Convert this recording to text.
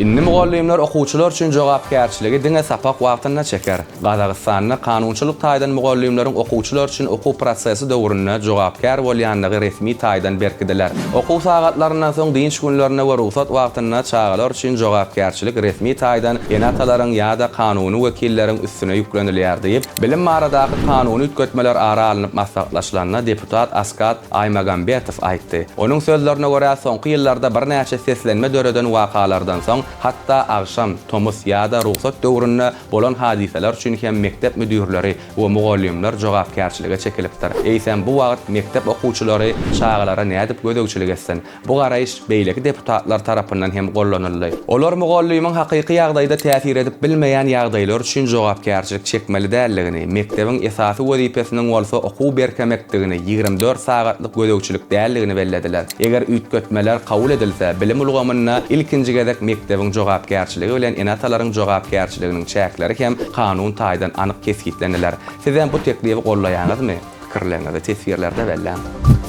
Inni mugallimler okuwçylar üçin jogapkärçiligi diňe sapak wagtyna çeker. Gazagystanyň kanunçylyk taýdan mugallimleriň okuwçylar üçin okuw prosesi döwründe jogapkär bolýanlygy resmi taýdan berkidiler. Okuw sagatlarynyň soň dinç günlerine we ruhsat wagtyna çağalar üçin jogapkärçilik resmi taýdan enatalaryň ýa-da kanuny wekilleriň üstüne ýüklenilýär diýip, bilim maradaky kanuny ütgetmeler ara alynıp maslahatlaşylanna deputat Askat Aymagambetow aýtdy. Onuň sözlerine görä soňky ýyllarda bir näçe seslenme döreden wakalardan soň hatta agşam Tomus ýa-da ruhsat döwründe bolan hadiseler üçin hem mektep müdürleri we mugallimler jogapkärçilige çekilipdir. Eýsem bu wagt mektep okuwçylary çağalara nädip gödөгçilik etsen, bu garaýyş beýleki deputatlar tarapyndan hem gollanyldy. Olar mugallimiň hakyky ýagdaýda täsir edip bilmeýän ýagdaýlar üçin jogapkärçilik çekmeli däldigini, mektebiň esasy wezipesiniň bolsa okuw berkemekdigini, 24 sagatlyk gödөгçilik däldigini bellediler. Eger ütgetmeler kabul edilse, bilim ulgamyna ilkinji gezek mektebiň jogapkärçiligi bilen enatalaryň jogapkärçiliginiň çäkleri hem kanun taýdan anyk kesgitlendiler. Sizem bu teklifi gollaýaňyzmy? Pikirlerinizi tesirlerde belläň.